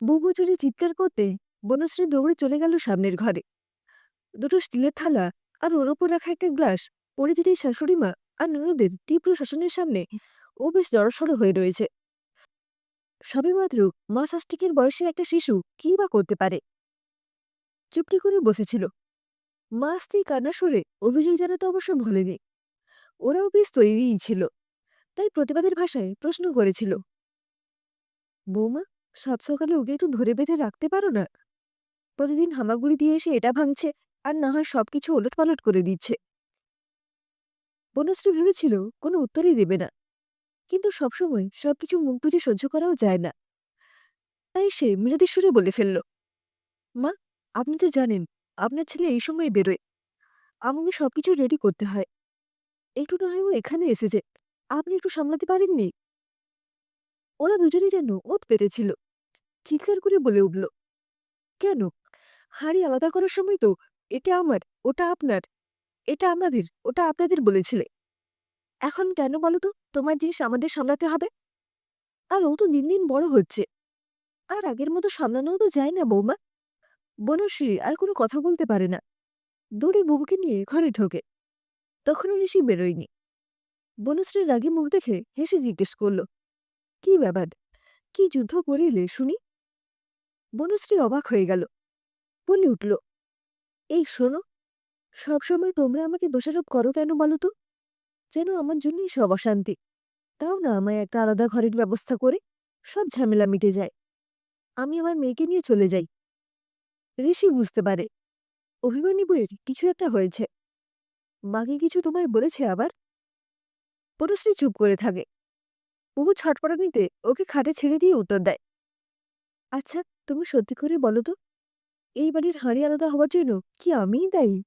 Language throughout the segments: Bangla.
বুবু চুরি চিৎকার করতে বনশ্রী দৌড়ে চলে গেল সামনের ঘরে। দুটো স্টিলের থালা আর ওর ওপর রাখা একটা গ্লাস পড়ে যেতেই শাশুড়ি মা আর ননদের তীব্র শাসনের সামনে ও বেশ জড়সড় হয়ে রয়েছে। সবেমাত্র মা ষষ্ঠীকের বয়সের একটা শিশু কি বা করতে পারে। চুপটি করে বসেছিল। মা স্ত্রী কান্না সরে অভিযোগ জানাতে অবশ্য ভোলেনি। ওরাও বেশ তৈরিই ছিল, তাই প্রতিবাদের ভাষায় প্রশ্ন করেছিল, বৌমা, সাত সকালে ওকে একটু ধরে বেঁধে রাখতে পারো না? প্রতিদিন হামাগুড়ি দিয়ে এসে এটা ভাঙছে, আর না হয় সবকিছু ওলটপালট করে দিচ্ছে। বনশ্রী ভেবেছিল কোনো উত্তরই দেবে না, কিন্তু সবসময় সবকিছু মুখ বুজে সহ্য করাও যায় না। তাই সে মিনতি সুরে বলে ফেলল, মা, আপনি তো জানেন আপনার ছেলে এই সময় বেরোয়, আমাকে সবকিছু রেডি করতে হয়। একটু না হয় ও এখানে এসেছে, আপনি একটু সামলাতে পারেননি? ওরা দুজনেই যেন ওত পেতেছিল, চিৎকার করে বলে উঠল, কেন? হাঁড়ি আলাদা করার সময় তো এটা আমার, ওটা আপনার, এটা আমাদের, ওটা আপনাদের বলেছিলে। এখন কেন বলো তো তোমার জিনিস আমাদের সামলাতে হবে? আর ও তো দিন দিন বড় হচ্ছে, আর আগের মতো সামলানোও তো যায় না বৌমা। বনশ্রী আর কোনো কথা বলতে পারে না, দৌড়ে বুবুকে নিয়ে ঘরে ঢোকে। তখনও ঋষি বেরোয়নি। বনশ্রীর রাগে মুখ দেখে হেসে জিজ্ঞেস করল, কি ব্যাপার, কি যুদ্ধ করিলে শুনি? বনশ্রী অবাক হয়ে গেল, বলে উঠল, এই শোনো, সবসময় তোমরা আমাকে দোষারোপ করো কেন বলো তো? যেন আমার জন্যই সব অশান্তি। তাও না আমায় একটা আলাদা ঘরের ব্যবস্থা করে সব ঝামেলা মিটে যায়, আমি আমার মেয়েকে নিয়ে চলে যাই। ঋষি বুঝতে পারে অভিমানী বইয়ের কিছু একটা হয়েছে। মাকে কিছু তোমায় বলেছে আবার? পরশ্রী চুপ করে থাকে। বুবু ছটপটানিতে ওকে খাটে ছেড়ে দিয়ে উত্তর দেয়, আচ্ছা, তুমি সত্যি করে বলো তো, এই বাড়ির হাঁড়ি আলাদা হওয়ার জন্য কি আমিই দায়ী?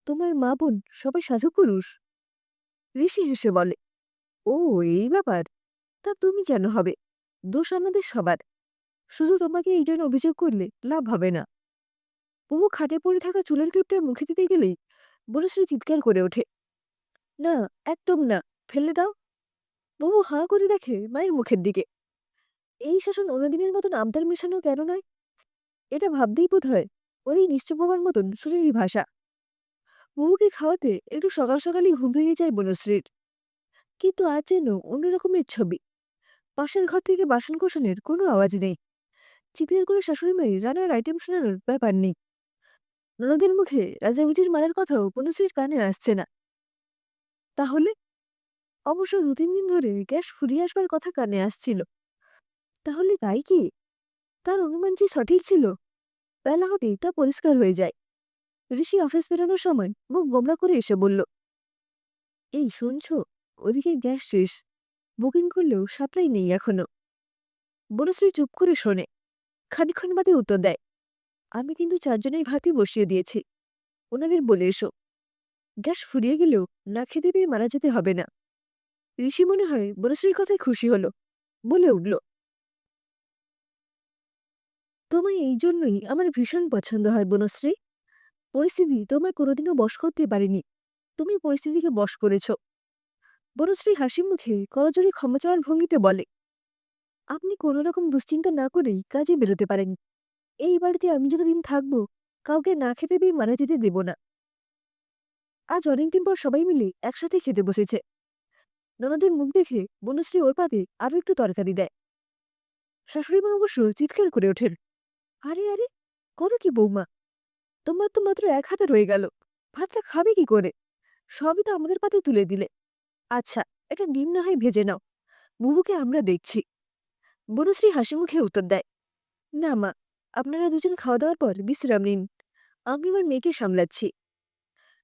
তোমার মা বোন সবাই সাধু পুরুষ? ঋষি হেসে বলে, ও, এই ব্যাপার? তা তুমি কেন হবে? দোষ আমাদের সবার। শুধু তোমাকে এই জন্য অভিযোগ করলে লাভ হবে না। বুবু খাটে পড়ে থাকা চুলের ক্লিপটা মুখে দিতে গেলেই বনশ্রী চিৎকার করে ওঠে, না, একদম না, ফেলে দাও। বুবু হাঁ করে দেখে মায়ের মুখের দিকে। এই শাসন অন্যদিনের মতন আমতার মেশানো কেন নয়? এটা ভাবতেই বোধ হয় ওর এই নিশ্চুপ বাবার মতন শরীরী ভাষা। বুবুকে খাওয়াতে একটু সকাল সকালই ঘুম ভেঙে যায় বনশ্রীর। কিন্তু আজ যেন অন্যরকমের ছবি। পাশের ঘর থেকে বাসনকোসনের কোনো আওয়াজ নেই। চিৎকার করে শাশুড়ি মায়ের রান্নার আইটেম শোনানোর ব্যাপার নেই। ননদের মুখে রাজাগুজির মারার কথাও বনশ্রীর কানে আসছে না। তাহলে অবশ্য ২-৩ দিন ধরে গ্যাস ফুরিয়ে আসবার কথা কানে আসছিল। তাহলে তাই কি? তার অনুমান যে সঠিক ছিল, বেলা হতেই তা পরিষ্কার হয়ে যায়। ঋষি অফিস বেরোনোর সময় মুখ গোমড়া করে এসে বলল, এই শুনছো, ওদিকে গ্যাস শেষ, বুকিং করলেও সাপ্লাই নেই এখনো। বনশ্রী চুপ করে শোনে, খানিকক্ষণ বাদে উত্তর দেয়, আমি কিন্তু ৪ জনের ভাতই বসিয়ে দিয়েছি, ওনাদের বলে এসো। গ্যাস ফুরিয়ে গেলেও না খেতে পেয়ে মারা যেতে হবে না। ঋষি মনে হয় বনশ্রীর কথায় খুশি হলো, বলে উঠল, তোমায় এই জন্যই আমার ভীষণ পছন্দ হয় বনশ্রী। পরিস্থিতি তোমায় কোনোদিনও বশ করতে পারেনি, তুমি পরিস্থিতিকে বশ করেছ। বনশ্রী হাসি মুখে করজোড়ে ক্ষমা চাওয়ার ভঙ্গিতে বলে, আপনি কোনো রকম দুশ্চিন্তা না করেই কাজে বেরোতে পারেন। এই বাড়িতে আমি যতদিন থাকবো কাউকে না খেতে পেয়ে মারা যেতে দেব না। আজ অনেকদিন পর সবাই মিলে একসাথে খেতে বসেছে। ননদের মুখ দেখে বনশ্রী ওর পাতে আরো একটু তরকারি দেয়। শাশুড়িমা অবশ্য চিৎকার করে ওঠেন, আরে আরে, করো কি বৌমা, তোমার তো মাত্র এক হাতে রয়ে গেল, ভাতটা খাবে কি করে? সবই তো আমাদের পাতে তুলে দিলে। আচ্ছা, একটা ডিম না হয় ভেজে নাও, বুবুকে আমরা দেখছি। বনশ্রী হাসি মুখে উত্তর দেয়, না মা, আপনারা দুজন খাওয়া দাওয়ার পর বিশ্রাম নিন, আমি আমার মেয়েকে সামলাচ্ছি।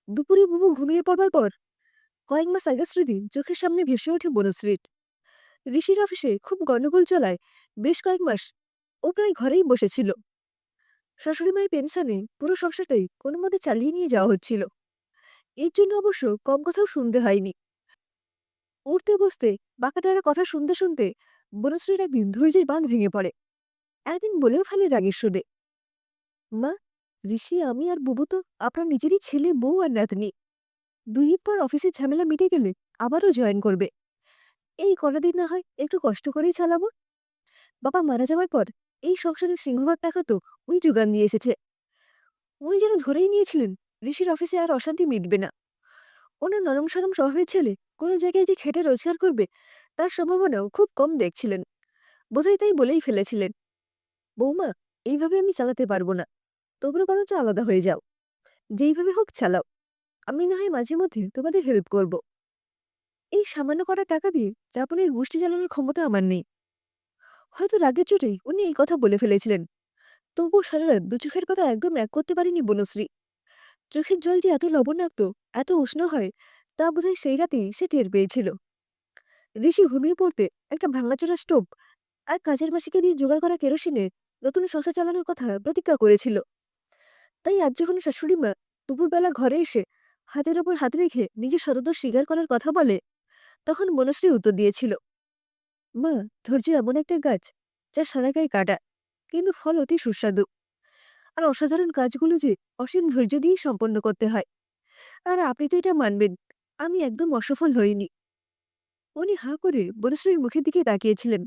দুপুরে বুবু ঘুমিয়ে পড়বার পর কয়েক মাস আগের স্মৃতি চোখের সামনে ভেসে ওঠে বনশ্রীর। ঋষির অফিসে খুব গন্ডগোল চলায় বেশ কয়েক মাস ও প্রায় ঘরেই বসেছিল। শাশুড়ি মায়ের পেনশনে পুরো সংসারটাই কোনো মতে চালিয়ে নিয়ে যাওয়া হচ্ছিল। এর জন্য অবশ্য কম কথাও শুনতে হয়নি। উঠতে বসতে বাঁকাটারা কথা শুনতে শুনতে বনশ্রীর একদিন ধৈর্যের বাঁধ ভেঙে পড়ে। একদিন বলেও ফেলে রাগের সুরে, মা, ঋষি, আমি আর বুবু তো আপনার নিজেরই ছেলে, বউ আর নাতনি। ২ দিন পর অফিসের ঝামেলা মিটে গেলে আবারও জয়েন করবে। এই কটা দিন না হয় একটু কষ্ট করেই চালাবো। বাবা মারা যাওয়ার পর এই সংসারের সিংহভাগ টাকা তো উনি যোগান দিয়ে এসেছে। উনি যেন ধরেই নিয়েছিলেন ঋষির অফিসে আর অশান্তি মিটবে না। ওনার নরম সরম স্বভাবের ছেলে কোনো জায়গায় যে খেটে রোজগার করবে তার সম্ভাবনাও খুব কম দেখছিলেন। বোধহয় তাই বলেই ফেলেছিলেন, বৌমা, এইভাবে আমি চালাতে পারবো না, তোমরা বরঞ্চ আলাদা হয়ে যাও, যেইভাবে হোক চালাও, আমি না হয় মাঝে মধ্যে তোমাদের হেল্প করব। এই সামান্য কটা টাকা দিয়ে জাপানের গোষ্ঠী চালানোর ক্ষমতা আমার নেই। হয়তো রাগের চোটেই উনি এই কথা বলে ফেলেছিলেন। তবুও সারা রাত দু চোখের কথা একদম এক করতে পারেনি বনশ্রী। চোখের জল যে এত লবণাক্ত, এত উষ্ণ হয়, তা বোধহয় সেই রাতেই সে টের পেয়েছিল। ঋষি ঘুমিয়ে পড়তে একটা ভাঙাচোরা স্টোভ আর কাজের মাসিকে দিয়ে জোগাড় করা কেরোসিনে নতুন সংসার চালানোর কথা প্রতিজ্ঞা করেছিল। তাই আজ যখন শাশুড়ি মা দুপুরবেলা ঘরে এসে হাতের ওপর হাত রেখে নিজের সততা স্বীকার করার কথা বলে, তখন মনশ্রী উত্তর দিয়েছিল, মা, ধৈর্য এমন একটা গাছ যা সারা গায়ে কাটা, কিন্তু ফল অতি সুস্বাদু। আর অসাধারণ কাজগুলো যে অসীম ধৈর্য দিয়েই সম্পন্ন করতে হয়। আর আপনি তো এটা মানবেন, আমি একদম অসফল হইনি। উনি হাঁ করে বনশ্রীর মুখের দিকে তাকিয়েছিলেন।